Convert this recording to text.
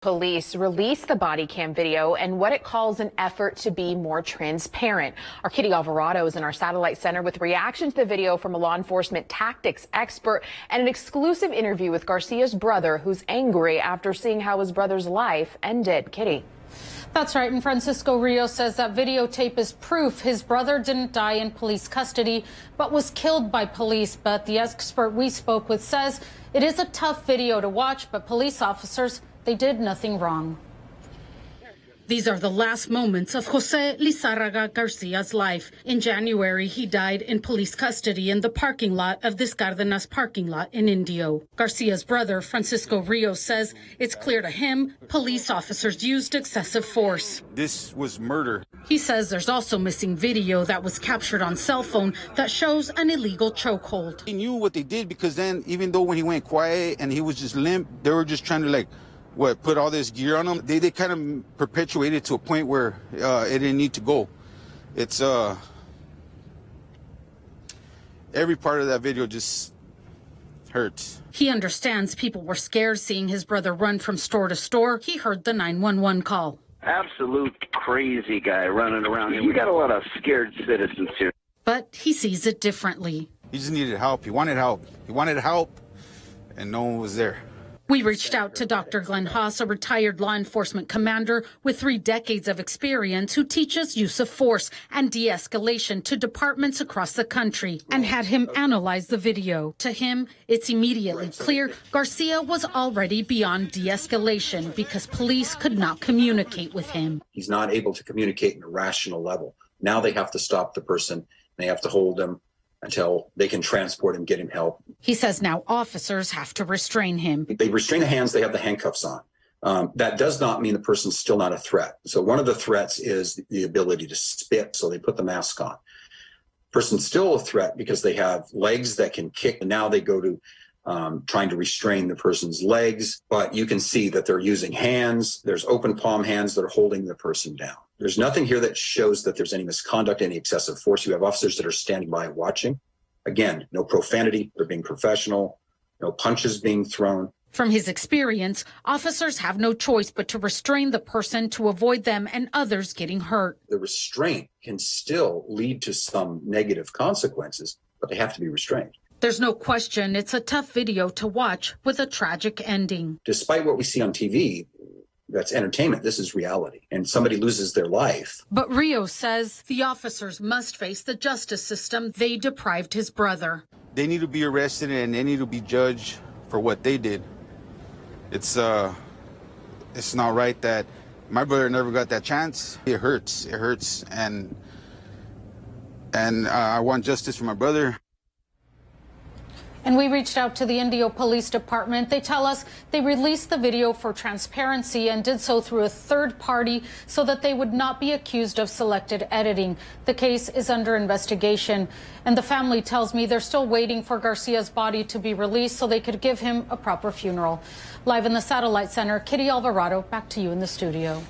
Police released the body cam video and what it calls an effort to be more transparent. Our Kitty Alvarado is in our satellite center with reaction to the video from a law enforcement tactics expert and an exclusive interview with Garcia's brother, who's angry after seeing how his brother's life ended. Kitty. That's right, and Francisco Rios says that videotape is proof his brother didn't die in police custody, but was killed by police. But the expert we spoke with says it is a tough video to watch, but police officers, they did nothing wrong. These are the last moments of Jose Lizarraga Garcia's life. In January, he died in police custody in the parking lot of this Cárdenas parking lot in Indio. Garcia's brother, Francisco Rios, says it's clear to him police officers used excessive force. This was murder. He says there's also missing video that was captured on cell phone that shows an illegal chokehold. He knew what they did because then, even though when he went quiet and he was just limp, they were just trying to put all this gear on him. They kind of perpetuated to a point where it didn't need to go. It's every part of that video just hurts. He understands people were scared seeing his brother run from store to store. He heard the 911 call. Absolute crazy guy running around here. We got a lot of scared citizens here. But he sees it differently. He just needed help. He wanted help. He wanted help, and no one was there. We reached out to Dr. Glenn Haas, a retired law enforcement commander with 3 decades of experience who teaches use of force and de-escalation to departments across the country, and had him analyze the video. To him, it's immediately clear Garcia was already beyond de-escalation because police could not communicate with him. He's not able to communicate in a rational level. Now they have to stop the person. They have to hold him until they can transport him, get him help. He says now officers have to restrain him. They restrain the hands, they have the handcuffs on. That does not mean the person's still not a threat. So one of the threats is the ability to spit, so they put the mask on. Person's still a threat because they have legs that can kick, and now they go to trying to restrain the person's legs, but you can see that they're using hands. There's open palm hands that are holding the person down. There's nothing here that shows that there's any misconduct, any excessive force. You have officers that are standing by watching. Again, no profanity. They're being professional. No punches being thrown. From his experience, officers have no choice but to restrain the person to avoid them and others getting hurt. The restraint can still lead to some negative consequences, but they have to be restrained. There's no question it's a tough video to watch with a tragic ending. Despite what we see on TV, that's entertainment. This is reality. And somebody loses their life. But Rios says the officers must face the justice system they deprived his brother. They need to be arrested and they need to be judged for what they did. It's not right that my brother never got that chance. It hurts. It hurts. And I want justice for my brother. And we reached out to the Indio Police Department. They tell us they released the video for transparency and did so through a third party so that they would not be accused of selected editing. The case is under investigation, and the family tells me they're still waiting for Garcia's body to be released so they could give him a proper funeral. Live in the Satellite Center, Kitty Alvarado, back to you in the studio.